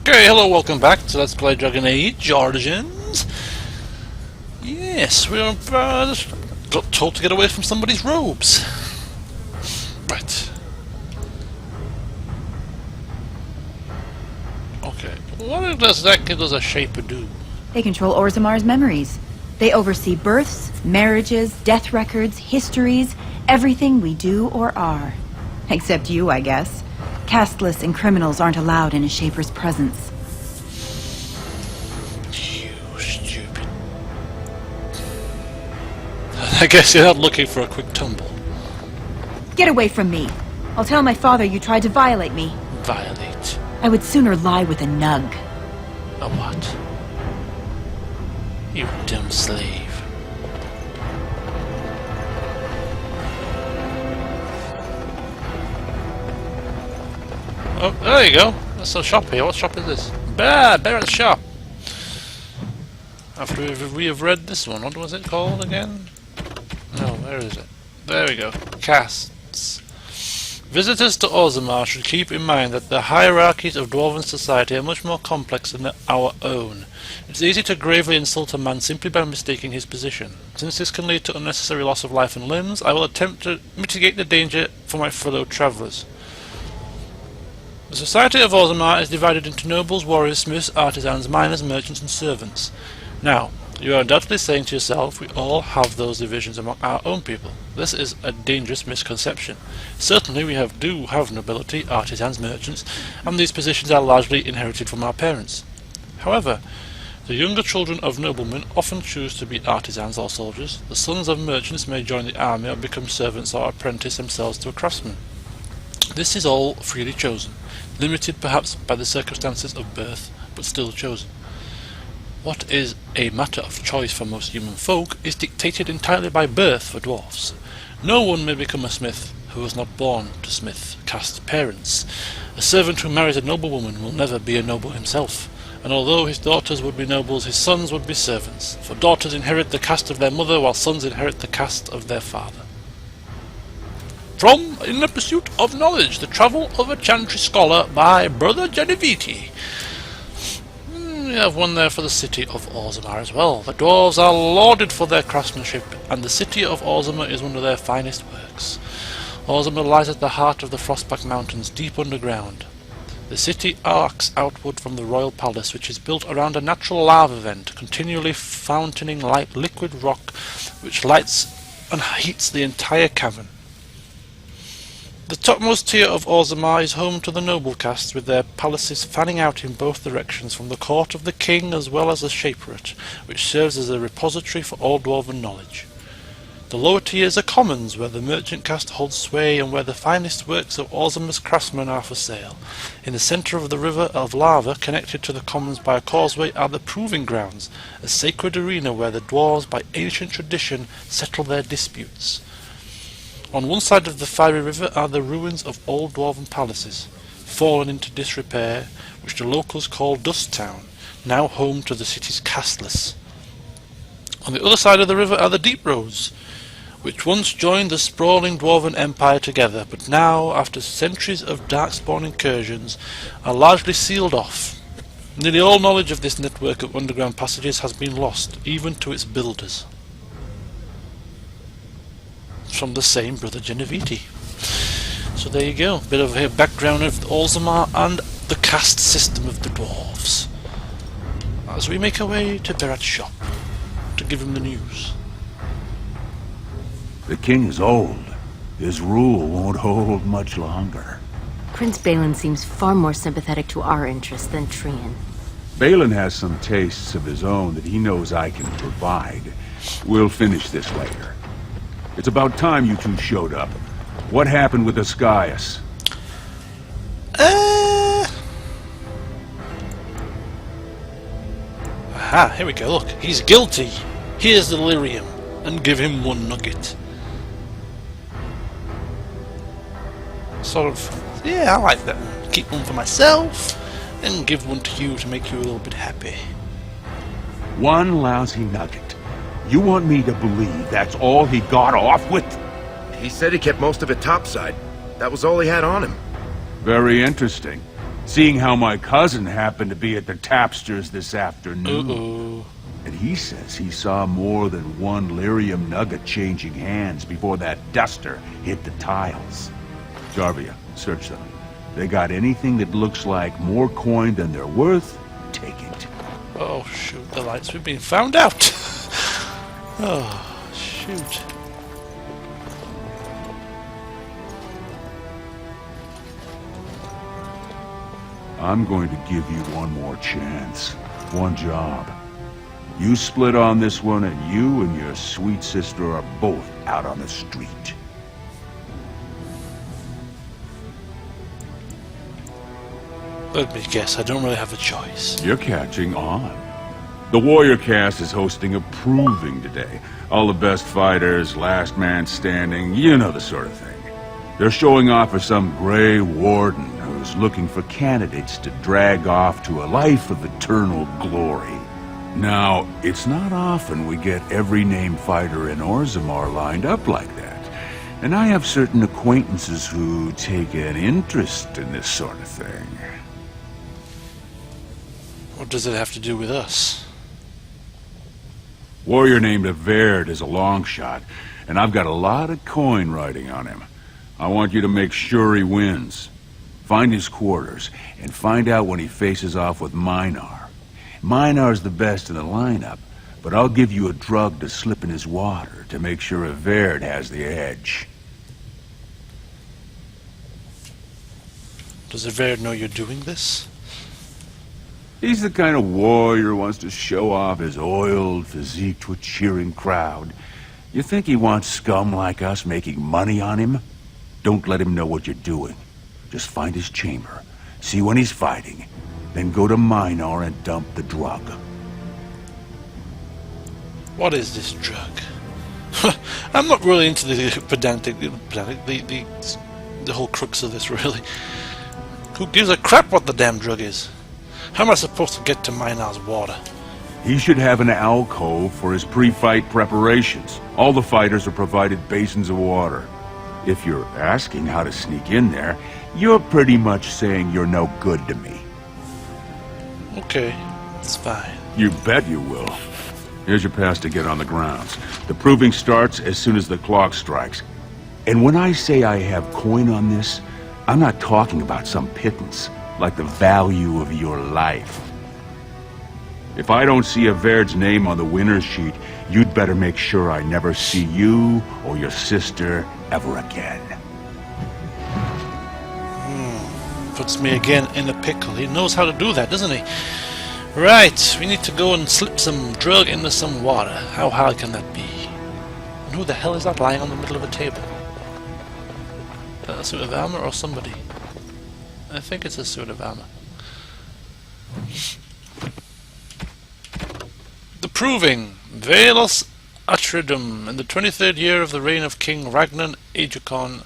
Okay, hello, welcome back to Let's Play Dragon Age Origins. Yes, we're got told to get away from somebody's robes. Right. Okay, what exactly does a Shaper do? They control Orzamar's memories. They oversee births, marriages, death records, histories, everything we do or are. Except you, I guess. Casteless and criminals aren't allowed in a Shaper's presence. You stupid. I guess you're not looking for a quick tumble. Get away from me. I'll tell my father you tried to violate me. Violate? I would sooner lie with a nug. A what? You dumb slave. Oh, there you go. That's a shop here. What shop is this? Barrett's shop. After we have read this one, what was it called again? No, where is it? There we go. Casts. Visitors to Orzamar should keep in mind that the hierarchies of Dwarven society are much more complex than our own. It's easy to gravely insult a man simply by mistaking his position. Since this can lead to unnecessary loss of life and limbs, I will attempt to mitigate the danger for my fellow travellers. The society of Orzamar is divided into nobles, warriors, smiths, artisans, miners, merchants, and servants. Now, you are undoubtedly saying to yourself, we all have those divisions among our own people. This is a dangerous misconception. Certainly we do have nobility, artisans, merchants, and these positions are largely inherited from our parents. However, the younger children of noblemen often choose to be artisans or soldiers. The sons of merchants may join the army or become servants or apprentice themselves to a craftsman. This is all freely chosen, limited perhaps by the circumstances of birth, but still chosen. What is a matter of choice for most human folk is dictated entirely by birth for dwarfs. No one may become a smith who was not born to smith caste parents. A servant who marries a noblewoman will never be a noble himself, and although his daughters would be nobles, his sons would be servants, for daughters inherit the caste of their mother while sons inherit the caste of their father. From In the Pursuit of Knowledge, The Travel of a Chantry Scholar by Brother Geneviti. We have one there for the city of Orzamar as well. The dwarves are lauded for their craftsmanship, and the city of Orzamar is one of their finest works. Orzamar lies at the heart of the Frostback Mountains, deep underground. The city arcs outward from the royal palace, which is built around a natural lava vent, continually fountaining liquid rock, which lights and heats the entire cavern. The topmost tier of Orzamar is home to the noble castes, with their palaces fanning out in both directions from the court of the king as well as the Shaperate, which serves as a repository for all dwarven knowledge. The lower tiers are commons, where the merchant caste holds sway and where the finest works of Orzamar's craftsmen are for sale. In the centre of the river of lava, connected to the commons by a causeway, are the proving grounds, a sacred arena where the dwarves by ancient tradition settle their disputes. On one side of the fiery river are the ruins of old dwarven palaces, fallen into disrepair, which the locals call Dust Town, now home to the city's casteless. On the other side of the river are the Deep Roads, which once joined the sprawling dwarven empire together, but now, after centuries of darkspawn incursions, are largely sealed off. Nearly all knowledge of this network of underground passages has been lost, even to its builders. From the same Brother Geneviti. So there you go, bit of a background of Orzamar and the caste system of the dwarves. As we make our way to Barrett's shop to give him the news. The king is old. His rule won't hold much longer. Prince Balin seems far more sympathetic to our interests than Trian. Balin has some tastes of his own that he knows I can provide. We'll finish this later. It's about time you two showed up. What happened with Ascaius? Aha, here we go, look. He's guilty. Here's the lyrium. And give him one nugget. Sort of, yeah, I like that. Keep one for myself, and give one to you to make you a little bit happy. One lousy nugget. You want me to believe that's all he got off with? He said he kept most of it topside. That was all he had on him. Very interesting. seeing how my cousin happened to be at the tapsters this afternoon. Uh-oh. And he says he saw more than one lyrium nugget changing hands before that duster hit the tiles. Jarvia, search them. They got anything that looks like more coin than they're worth, take it. Oh, shoot, the lights, we've been found out. Oh, shoot. I'm going to give you one more chance. One job. You split on this one, and you and your sweet sister are both out on the street. Let me guess, I don't really have a choice. You're catching on. The Warrior Cast is hosting a proving today. All the best fighters, last man standing, you know the sort of thing. They're showing off for some Grey Warden who's looking for candidates to drag off to a life of eternal glory. Now, it's not often we get every named fighter in Orzammar lined up like that. And I have certain acquaintances who take an interest in this sort of thing. What does it have to do with us? Warrior named Averd is a long shot, and I've got a lot of coin riding on him. I want you to make sure he wins. Find his quarters, and find out when he faces off with Minar. Minar's the best in the lineup, but I'll give you a drug to slip in his water to make sure Averd has the edge. Does Averd know you're doing this? He's the kind of warrior who wants to show off his oiled physique to a cheering crowd. You think he wants scum like us making money on him? Don't let him know what you're doing. Just find his chamber, see when he's fighting, then go to Minar and dump the drug. What is this drug? I'm not really into the pedantic, the whole crux of this, really. Who gives a crap what the damn drug is? How am I supposed to get to Minar's water? He should have an alcove for his pre-fight preparations. All the fighters are provided basins of water. If you're asking how to sneak in there, you're pretty much saying you're no good to me. Okay, it's fine. You bet you will. Here's your pass to get on the grounds. The proving starts as soon as the clock strikes. And when I say I have coin on this, I'm not talking about some pittance, like the value of your life. If I don't see Averd's name on the winner's sheet, you'd better make sure I never see you or your sister ever again. Puts me again in a pickle. He knows how to do that, doesn't he? Right, we need to go and slip some drug into some water. How hard can that be? And who the hell is that lying on the middle of a table? A suit of armor or somebody? I think it's a suit of armor. The Proving. Velos Atridum. In the 23rd year of the reign of King Ragnar Aegikon,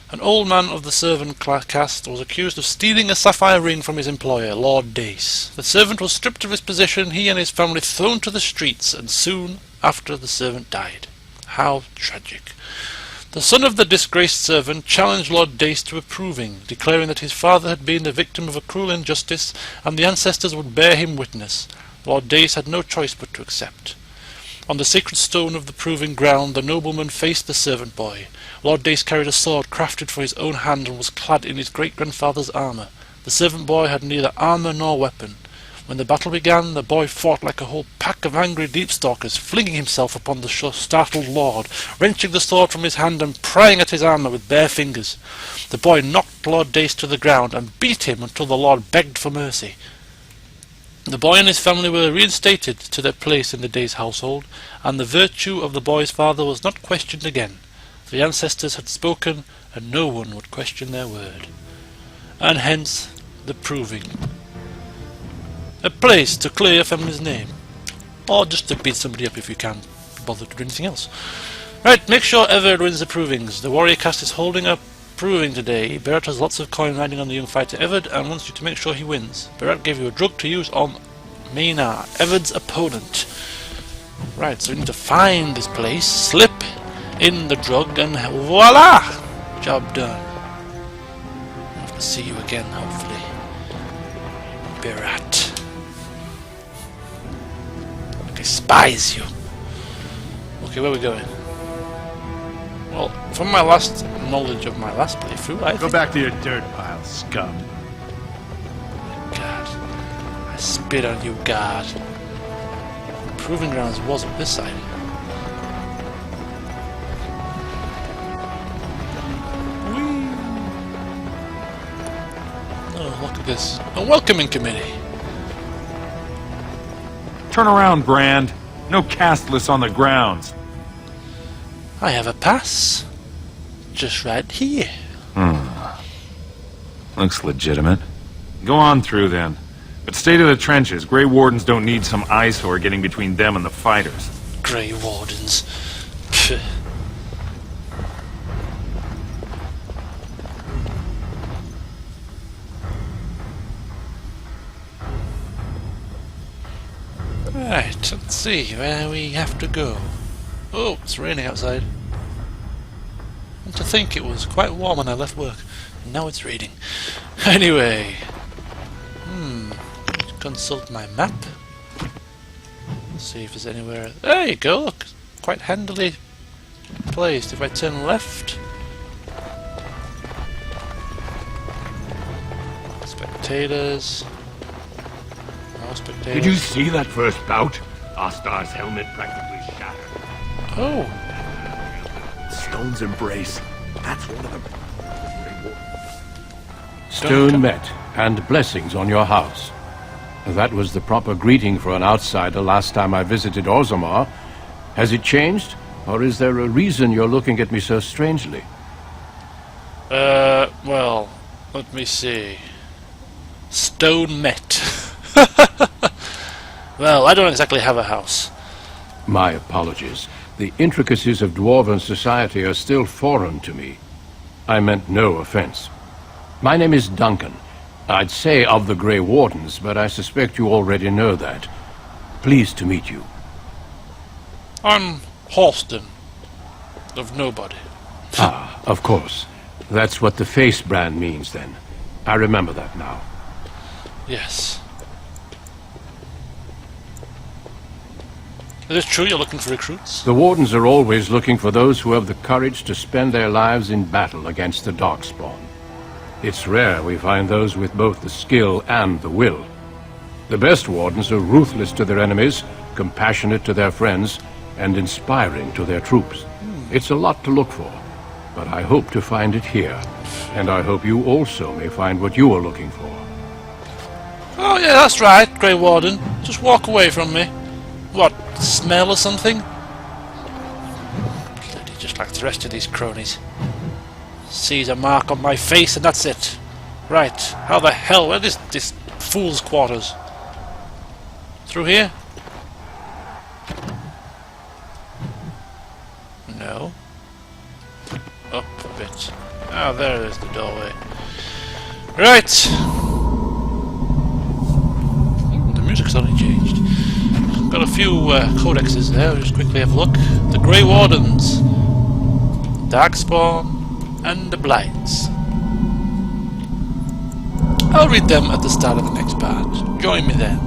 an old man of the servant caste was accused of stealing a sapphire ring from his employer, Lord Dace. The servant was stripped of his position, he and his family thrown to the streets, and soon after the servant died. How tragic. The son of the disgraced servant challenged Lord Dace to a proving, declaring that his father had been the victim of a cruel injustice, and the ancestors would bear him witness. Lord Dace had no choice but to accept. On the sacred stone of the proving ground, the nobleman faced the servant boy. Lord Dace carried a sword crafted for his own hand and was clad in his great-grandfather's armour. The servant boy had neither armour nor weapon. When the battle began, the boy fought like a whole pack of angry deep-stalkers, flinging himself upon the startled lord, wrenching the sword from his hand and prying at his armour with bare fingers. The boy knocked Lord Dace to the ground and beat him until the lord begged for mercy. The boy and his family were reinstated to their place in the Dace household, and the virtue of the boy's father was not questioned again. The ancestors had spoken, and no one would question their word. And hence the Proving. A place to clear your family's name. Or just to beat somebody up if you can't bother to do anything else. Right, make sure Averd wins the Provings. The Warrior Cast is holding a proving today. Berat has lots of coin riding on the young fighter Averd and wants you to make sure he wins. Berat gave you a drug to use on Minar, Averd's opponent. Right, so we need to find this place, slip in the drug, and voila! Job done. I'll have to see you again, hopefully. Creepy rat. I despise you. Okay, where are we going? Well, from my last knowledge of my last playthrough, I Go think... back to your dirt pile, scum. God. I spit on you, God. Proving Grounds was on this side. Whee! Oh, look at this. A welcoming committee. Turn around, Brand. No castless on the grounds. I have a pass. Just right here. Looks legitimate. Go on through, then. But stay to the trenches. Grey Wardens don't need some eyesore getting between them and the fighters. Grey Wardens. Pfft. Right, let's see where we have to go. Oh, it's raining outside. And to think it was quite warm when I left work. Now it's raining. Anyway. Consult my map. See if there's anywhere... There you go, look. Quite handily placed. If I turn left... Spectators... More spectators... Did you see that first bout? Astar's helmet practically shattered. Oh! Stone's embrace. That's one of them. Stone met, and blessings on your house. That was the proper greeting for an outsider last time I visited Orzammar. Has it changed? Or is there a reason you're looking at me so strangely? Well, let me see. Stone met. Well, I don't exactly have a house. My apologies. The intricacies of dwarven society are still foreign to me. I meant no offense. My name is Duncan. I'd say of the Grey Wardens, but I suspect you already know that. Pleased to meet you. I'm Halston. Of nobody. Ah, of course. That's what the face brand means, then. I remember that now. Yes. Is it true you're looking for recruits? The Wardens are always looking for those who have the courage to spend their lives in battle against the Darkspawn. It's rare we find those with both the skill and the will. The best Wardens are ruthless to their enemies, compassionate to their friends, and inspiring to their troops. It's a lot to look for, but I hope to find it here. And I hope you also may find what you are looking for. Oh yeah, that's right, Grey Warden. Just walk away from me. What, smell or something? Bloody just like the rest of these cronies. Sees a mark on my face and that's it. Right, how the hell, where is this fool's quarters? Through here? No. Up a bit. Ah, there is the doorway. Right! The music's only changed. Got a few codexes there, we'll just quickly have a look. The Grey Wardens, Darkspawn, and the Blights. I'll read them at the start of the next part. Join me then.